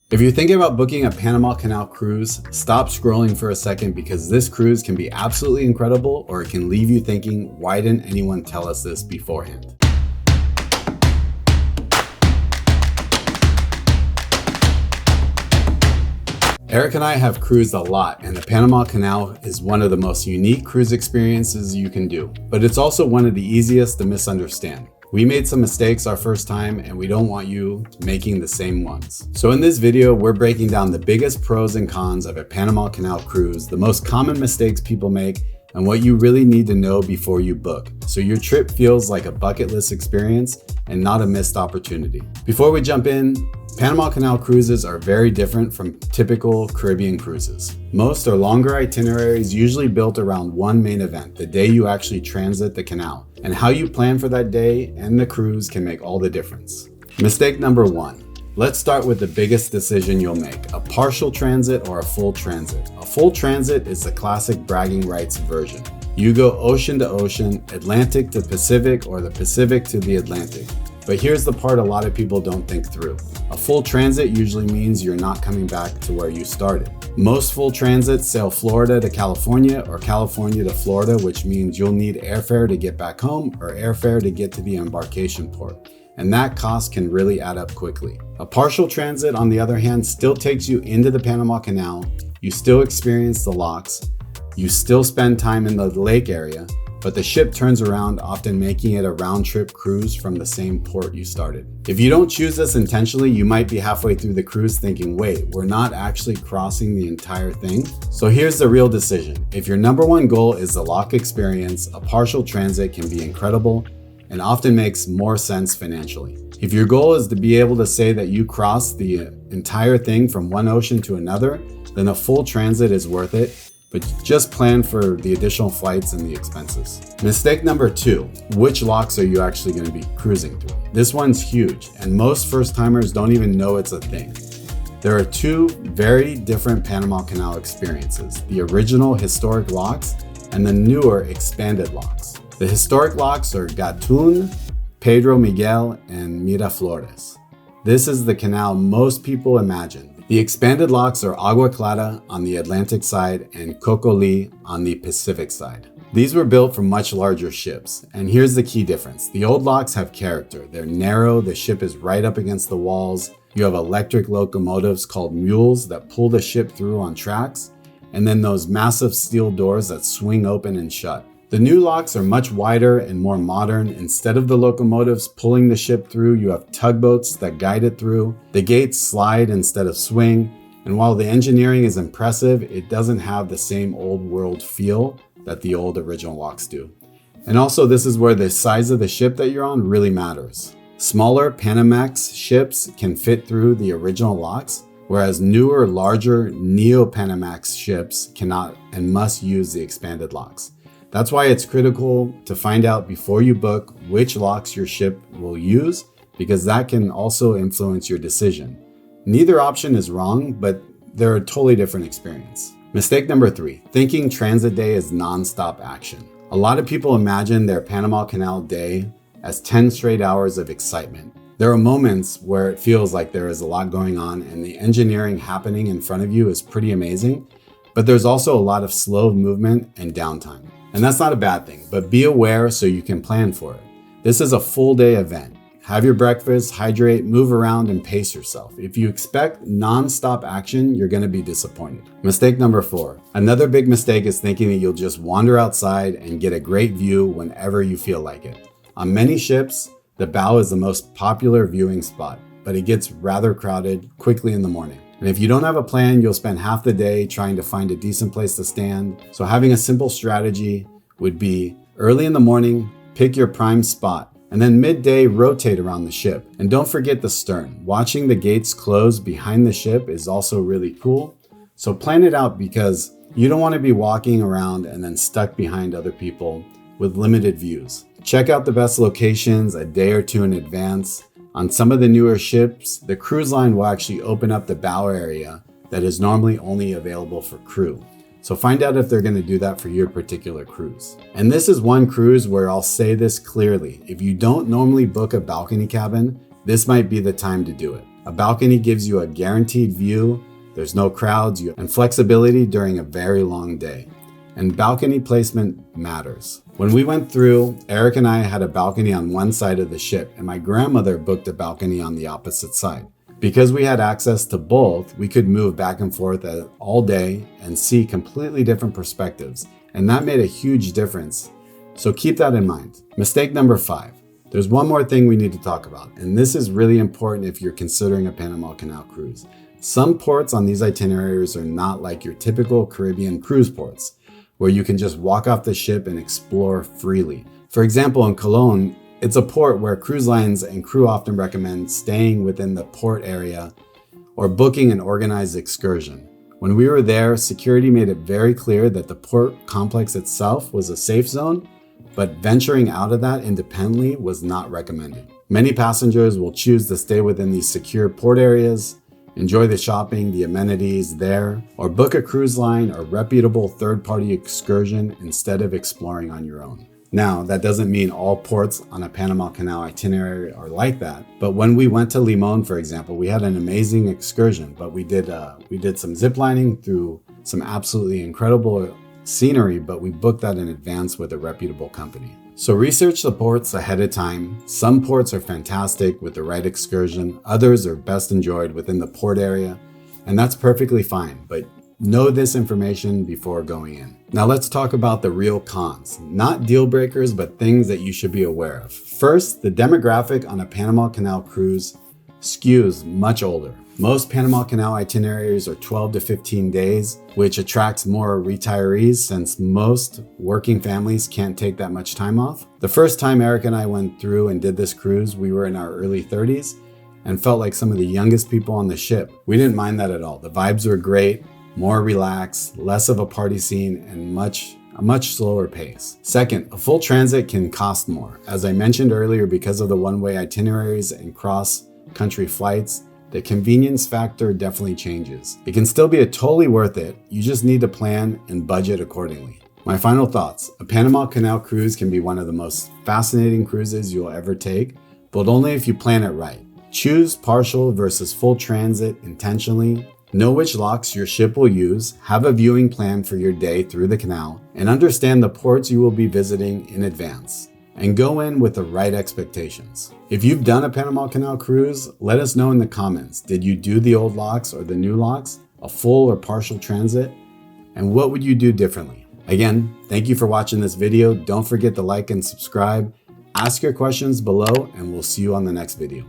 If you're thinking about booking a Panama Canal cruise, stop scrolling for a second because this cruise can be absolutely incredible, or it can leave you thinking, why didn't anyone tell us this beforehand? Erika and I have cruised a lot, and the Panama Canal is one of the most unique cruise experiences you can do, but it's also one of the easiest to misunderstand. We made some mistakes our first time, and we don't want you making the same ones. So in this video, we're breaking down the biggest pros and cons of a Panama Canal cruise, the most common mistakes people make, and what you really need to know before you book, so your trip feels like a bucket list experience and not a missed opportunity. Before we jump in, Panama Canal cruises are very different from typical Caribbean cruises. Most are longer itineraries, usually built around one main event, the day you actually transit the canal. And how you plan for that day and the cruise can make all the difference. Mistake number one. Let's start with the biggest decision you'll make, a partial transit or a full transit. A full transit is the classic bragging rights version. You go ocean to ocean, Atlantic to Pacific, or the Pacific to the Atlantic. But here's the part a lot of people don't think through. A full transit usually means you're not coming back to where you started. Most full transits sail Florida to California or California to Florida, which means you'll need airfare to get back home or airfare to get to the embarkation port. And that cost can really add up quickly. A partial transit, on the other hand, still takes you into the Panama Canal. You still experience the locks. You still spend time in the lake area, but the ship turns around, often making it a round-trip cruise from the same port you started. If you don't choose this intentionally, you might be halfway through the cruise thinking, wait, we're not actually crossing the entire thing? So here's the real decision. If your number one goal is the lock experience, a partial transit can be incredible and often makes more sense financially. If your goal is to be able to say that you crossed the entire thing from one ocean to another, then a full transit is worth it, but just plan for the additional flights and the expenses. Mistake number two, which locks are you actually going to be cruising through? This one's huge, and most first-timers don't even know it's a thing. There are two very different Panama Canal experiences, the original historic locks and the newer expanded locks. The historic locks are Gatun, Pedro Miguel, and Miraflores. This is the canal most people imagine. The expanded locks are Agua Clara on the Atlantic side and Cocolí on the Pacific side. These were built for much larger ships, and here's the key difference. The old locks have character. They're narrow, the ship is right up against the walls. You have electric locomotives called mules that pull the ship through on tracks, and then those massive steel doors that swing open and shut. The new locks are much wider and more modern. Instead of the locomotives pulling the ship through, you have tugboats that guide it through. The gates slide instead of swing. And while the engineering is impressive, it doesn't have the same old world feel that the old original locks do. And also, this is where the size of the ship that you're on really matters. Smaller Panamax ships can fit through the original locks, whereas newer, larger Neo-Panamax ships cannot and must use the expanded locks. That's why it's critical to find out before you book which locks your ship will use, because that can also influence your decision. Neither option is wrong, but they're a totally different experience. Mistake number three, thinking transit day is nonstop action. A lot of people imagine their Panama Canal day as 10 straight hours of excitement. There are moments where it feels like there is a lot going on and the engineering happening in front of you is pretty amazing, but there's also a lot of slow movement and downtime. And that's not a bad thing, but be aware so you can plan for it. This is a full day event. Have your breakfast, hydrate, move around, and pace yourself. If you expect non-stop action, you're going to be disappointed. Mistake number four. Another big mistake is thinking that you'll just wander outside and get a great view whenever you feel like it. On many ships, the bow is the most popular viewing spot, but it gets rather crowded quickly in the morning. And if you don't have a plan, you'll spend half the day trying to find a decent place to stand. So having a simple strategy would be early in the morning, pick your prime spot, and then midday rotate around the ship. And don't forget the stern. Watching the gates close behind the ship is also really cool. So plan it out because you don't want to be walking around and then stuck behind other people with limited views. Check out the best locations a day or two in advance. On some of the newer ships, the cruise line will actually open up the bow area that is normally only available for crew. So find out if they're going to do that for your particular cruise. And this is one cruise where I'll say this clearly. If you don't normally book a balcony cabin, this might be the time to do it. A balcony gives you a guaranteed view, there's no crowds, and flexibility during a very long day. And balcony placement matters. When we went through, Eric and I had a balcony on one side of the ship, and my grandmother booked a balcony on the opposite side. Because we had access to both, we could move back and forth all day and see completely different perspectives, and that made a huge difference. So keep that in mind. Mistake number 5. There's one more thing we need to talk about, and this is really important if you're considering a Panama Canal cruise. Some ports on these itineraries are not like your typical Caribbean cruise ports, where you can just walk off the ship and explore freely. For example, in Colón, it's a port where cruise lines and crew often recommend staying within the port area or booking an organized excursion. When we were there, security made it very clear that the port complex itself was a safe zone, but venturing out of that independently was not recommended. Many passengers will choose to stay within these secure port areas, enjoy the shopping, the amenities there, or book a cruise line or reputable third-party excursion instead of exploring on your own. Now, that doesn't mean all ports on a Panama Canal itinerary are like that, but when we went to Limón, for example, we had an amazing excursion, but we did some ziplining through some absolutely incredible scenery, but we booked that in advance with a reputable company. So research the ports ahead of time. Some ports are fantastic with the right excursion, others are best enjoyed within the port area, and that's perfectly fine, but know this information before going in. Now let's talk about the real cons, not deal breakers, but things that you should be aware of. First, the demographic on a Panama Canal cruise skews much older. Most Panama Canal itineraries are 12 to 15 days, which attracts more retirees since most working families can't take that much time off. The first time Eric and I went through and did this cruise, we were in our early 30s and felt like some of the youngest people on the ship. We didn't mind that at all. The vibes were great, more relaxed, less of a party scene, and a much slower pace. Second, a full transit can cost more. As I mentioned earlier, because of the one-way itineraries and cross-country flights, the convenience factor definitely changes. It can still be totally worth it. You just need to plan and budget accordingly. My final thoughts. A Panama Canal cruise can be one of the most fascinating cruises you'll ever take, but only if you plan it right. Choose partial versus full transit intentionally. Know which locks your ship will use, have a viewing plan for your day through the canal, and understand the ports you will be visiting in advance. And go in with the right expectations. If you've done a Panama Canal cruise, let us know in the comments. Did you do the old locks or the new locks, a full or partial transit? And what would you do differently? Again, thank you for watching this video. Don't forget to like and subscribe. Ask your questions below, and we'll see you on the next video.